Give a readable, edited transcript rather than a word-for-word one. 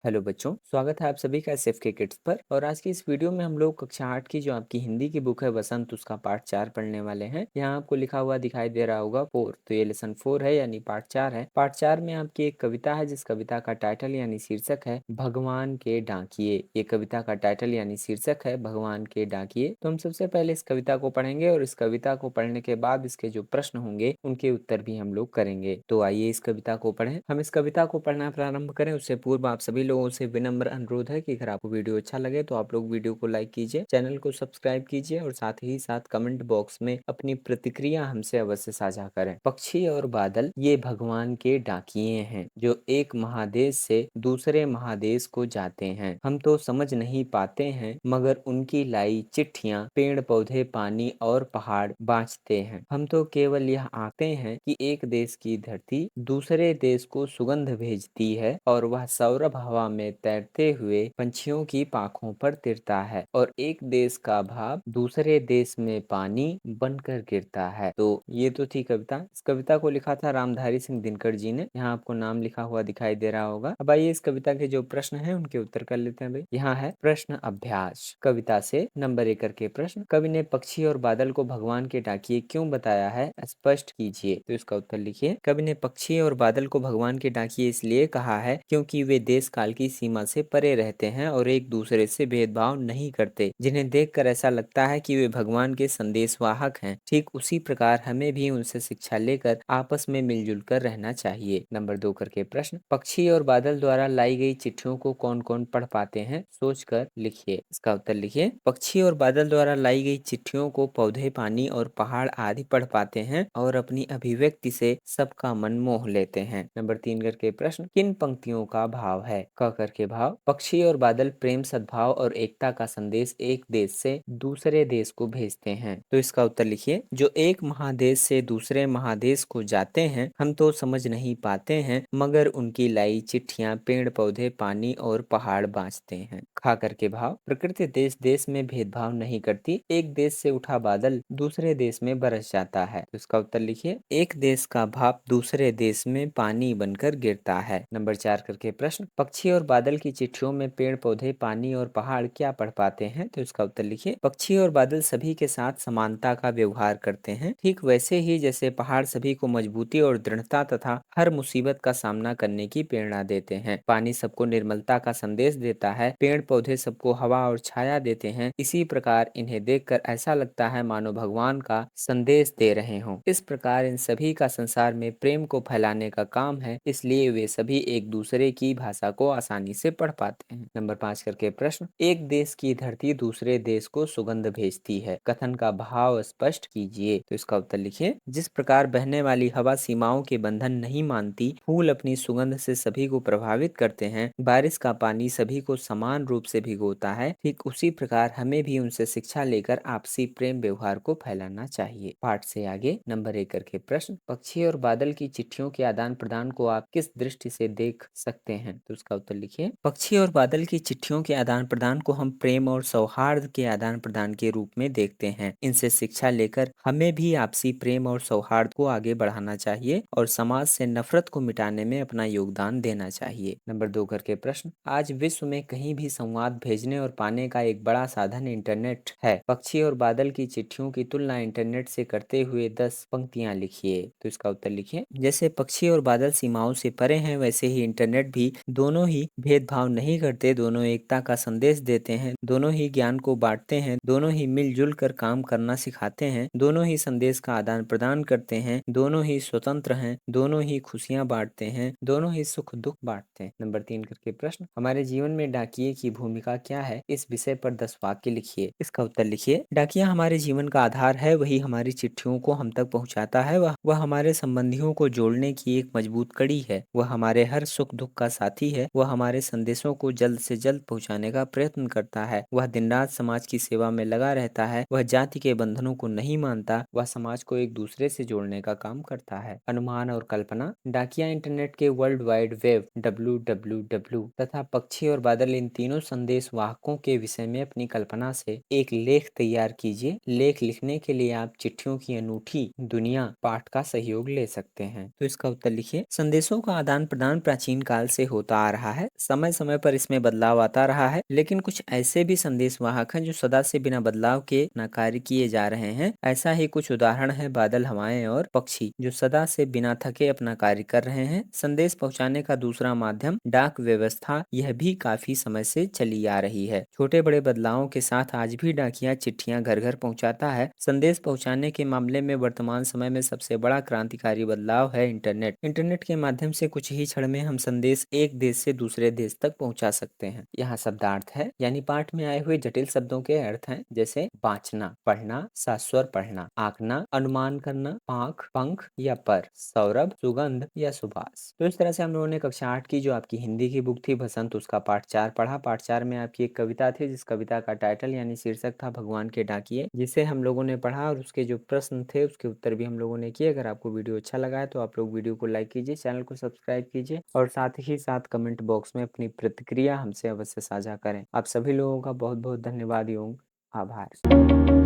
Hello बच्चों, स्वागत है आप सभी का एसएफ के किड्स पर। और आज की इस वीडियो में हम लोग कक्षा 8 की जो आपकी हिंदी की बुक है बसंत, उसका पार्ट 4 पढ़ने वाले हैं। यहाँ आपको लिखा हुआ दिखाई दे रहा होगा 4, तो ये लेसन 4 है यानी पार्ट 4 है। पार्ट 4 में आपकी एक कविता है जिस कविता का टाइटल यानी शीर्षक है भगवान के डाकिये। ये कविता का टाइटल यानी शीर्षक है भगवान के डाकिये। तो हम सबसे पहले इस कविता को पढ़ेंगे और इस कविता को पढ़ने के बाद इसके जो प्रश्न होंगे उनके उत्तर भी हम लोग करेंगे। तो आइए इस कविता को पढ़ें। हम इस कविता को पढ़ना प्रारंभ करें उससे पूर्व आप सभी लोगों से विनम्र अनुरोध है कि अगर आपको वीडियो अच्छा लगे तो आप लोग वीडियो को लाइक कीजिए, चैनल को सब्सक्राइब कीजिए और साथ ही साथ कमेंट बॉक्स में अपनी प्रतिक्रिया हमसे अवश्य साझा करें। पक्षी और बादल ये भगवान के डाकिये हैं जो एक महादेश से दूसरे महादेश को जाते हैं। हम तो समझ नहीं पाते हैं मगर उनकी लाई चिट्ठियां पेड़ पौधे पानी और पहाड़ बाँचते हैं। हम तो केवल यह आते हैं कि एक देश की धरती दूसरे देश को सुगंध भेजती है और वह सौरभ हवा में तैरते हुए पंछियों की पाखों पर तिरता है और एक देश का भाव दूसरे देश में पानी बनकर गिरता है। तो ये तो थी कविता। इस कविता को लिखा था रामधारी सिंह दिनकर जी ने। यहाँ आपको नाम लिखा हुआ दिखाई दे रहा होगा। अब आइए इस कविता के जो प्रश्न है उनके उत्तर कर लेते हैं भाई। यहाँ है प्रश्न अभ्यास। कविता से नंबर 1 करके प्रश्न। कवि ने पक्षी और बादल को भगवान के डाकिये क्यों बताया है, स्पष्ट कीजिए। तो इसका उत्तर लिखिए। कवि ने पक्षी और बादल को भगवान के डाकिये इसलिए कहा है क्योंकि वे देश काल की सीमा से परे रहते हैं और एक दूसरे से भेदभाव नहीं करते, जिन्हें देखकर ऐसा लगता है कि वे भगवान के संदेशवाहक हैं। ठीक उसी प्रकार हमें भी उनसे शिक्षा लेकर आपस में मिलजुल कर रहना चाहिए। नंबर 2 करके प्रश्न। पक्षी और बादल द्वारा लाई गई चिट्ठियों को कौन कौन पढ़ पाते हैं, सोचकर लिखिए। इसका उत्तर लिखिए। पक्षी और बादल द्वारा लाई गई चिट्ठियों को पौधे पानी और पहाड़ आदि पढ़ पाते हैं और अपनी अभिव्यक्ति से सबका मन मोह लेते हैं। नंबर 3 करके प्रश्न। किन पंक्तियों का भाव है, क करके भाव। पक्षी और बादल प्रेम सद्भाव और एकता का संदेश एक देश से दूसरे देश को भेजते हैं। तो इसका उत्तर लिखिए। जो एक महादेश से दूसरे महादेश को जाते हैं हम तो समझ नहीं पाते हैं मगर उनकी लाई चिट्ठियां पेड़ पौधे पानी और पहाड़ बाँचते हैं। खा करके भाव। प्रकृति देश देश में भेदभाव नहीं करती, एक देश से उठा बादल दूसरे देश में बरस जाता है। तो इसका उत्तर लिखिए। एक देश का भाप दूसरे देश में पानी बनकर गिरता है। नंबर 4 करके प्रश्न। पक्षी और बादल की चिट्ठियों में पेड़ पौधे पानी और पहाड़ क्या पढ़ पाते हैं, तो इसका उत्तर लिखिए। पक्षी और बादल सभी के साथ समानता का व्यवहार करते हैं, ठीक वैसे ही जैसे पहाड़ सभी को मजबूती और दृढ़ता तथा हर मुसीबत का सामना करने की प्रेरणा देते हैं। पानी सबको निर्मलता का संदेश देता है, पेड़ पौधे सबको हवा और छाया देते हैं। इसी प्रकार इन्हें देखकर ऐसा लगता है मानो भगवान का संदेश दे रहे हों। इस प्रकार इन सभी का संसार में प्रेम को फैलाने का काम है, इसलिए वे सभी एक दूसरे की भाषा को आसानी से पढ़ पाते हैं। नंबर 5 करके प्रश्न। एक देश की धरती दूसरे देश को सुगंध भेजती है, कथन का भाव स्पष्ट कीजिए। तो इसका उत्तर लिखिए। जिस प्रकार बहने वाली हवा सीमाओं के बंधन नहीं मानती, फूल अपनी सुगंध से सभी को प्रभावित करते हैं, बारिश का पानी सभी को समान रूप से भिगोता है, ठीक उसी प्रकार हमें भी उनसे शिक्षा लेकर आपसी प्रेम व्यवहार को फैलाना चाहिए। पाठ से आगे नंबर 1 करके प्रश्न। पक्षी और बादल की चिट्ठियों के आदान प्रदान को आप किस दृष्टि से देख सकते हैं, तो उसका उत्तर लिखिए। पक्षी और बादल की चिट्ठियों के आदान प्रदान को हम प्रेम और सौहार्द के आदान प्रदान के रूप में देखते हैं। इनसे शिक्षा लेकर हमें भी आपसी प्रेम और सौहार्द को आगे बढ़ाना चाहिए और समाज से नफरत को मिटाने में अपना योगदान देना चाहिए। नंबर 2 करके प्रश्न। आज विश्व में कहीं भी संवाद भेजने और पाने का एक बड़ा साधन इंटरनेट है। पक्षी और बादल की चिट्ठियों की तुलना इंटरनेट से करते हुए 10 पंक्तियां लिखिए। तो इसका उत्तर लिखिए। जैसे पक्षी और बादल सीमाओं से परे हैं वैसे ही इंटरनेट भी दोनों ही भेदभाव नहीं करते, दोनों एकता का संदेश देते हैं, दोनों ही ज्ञान को बांटते हैं, दोनों ही मिलजुल कर काम करना सिखाते हैं, दोनों ही संदेश का आदान प्रदान करते हैं, दोनों ही स्वतंत्र हैं, दोनों ही खुशियां बांटते हैं, दोनों ही सुख दुख बांटते हैं। नंबर 3 करके प्रश्न। हमारे जीवन में डाकिये की भूमिका क्या है, इस विषय पर 10 वाक्य लिखिए। इसका उत्तर लिखिए। डाकिया हमारे जीवन का आधार है, वही हमारी चिट्ठियों को हम तक पहुंचाता है, वह हमारे संबंधियों को जोड़ने की एक मजबूत कड़ी है, वह हमारे हर सुख दुख का साथी है, वह हमारे संदेशों को जल्द से जल्द पहुंचाने का प्रयत्न करता है, वह दिन रात समाज की सेवा में लगा रहता है, वह जाति के बंधनों को नहीं मानता, वह समाज को एक दूसरे से जोड़ने का काम करता है। अनुमान और कल्पना। डाकिया इंटरनेट के वर्ल्ड वाइड वेब WWW तथा पक्षी और बादल इन तीनों संदेश वाहकों के विषय में अपनी कल्पना से एक लेख तैयार कीजिए। लेख लिखने के लिए आप चिट्ठियों की अनूठी दुनिया पाठ का सहयोग ले सकते हैं। तो इसका उत्तर लिखिए। संदेशों का आदान प्रदान प्राचीन काल से होता आ रहा रहा है। समय समय पर इसमें बदलाव आता रहा है, लेकिन कुछ ऐसे भी संदेश वाहक हैं जो सदा से बिना बदलाव के अपना कार्य किए जा रहे हैं। ऐसा ही कुछ उदाहरण है बादल, हवाएं और पक्षी, जो सदा से बिना थके अपना कार्य कर रहे हैं। संदेश पहुंचाने का दूसरा माध्यम डाक व्यवस्था, यह भी काफी समय से चली आ रही है। छोटे बड़े बदलावों के साथ आज भी डाकिया चिट्ठियां घर घर पहुंचाता है। संदेश पहुंचाने के मामले में वर्तमान समय में सबसे बड़ा क्रांतिकारी बदलाव है इंटरनेट। इंटरनेट के माध्यम से कुछ ही क्षण में हम संदेश एक देश से दूसरे देश तक पहुंचा सकते हैं। यहाँ शब्दार्थ है, यानी पाठ में आए हुए जटिल शब्दों के अर्थ हैं, जैसे बाँचना, पढ़ना, सास्वर पढ़ना, आंकना, अनुमान करना, पांख, पंख या पर, सौरभ, सुगंध या सुभाष। तो इस तरह से हम लोगों ने कक्षा 8 की जो आपकी हिंदी की बुक थी बसंत, उसका पाठ 4 पढ़ा। पाठ 4 में आपकी एक कविता थी, जिस कविता का टाइटल यानी शीर्षक था भगवान के डाकिये, जिसे हम लोगों ने पढ़ा और उसके जो प्रश्न थे उसके उत्तर भी हम लोगों ने किए। अगर आपको वीडियो अच्छा लगा है तो आप लोग वीडियो को लाइक कीजिए, चैनल को सब्सक्राइब कीजिए और साथ ही साथ कमेंट बॉक्स में अपनी प्रतिक्रिया हमसे अवश्य साझा करें। आप सभी लोगों का बहुत बहुत धन्यवाद एवं आभार।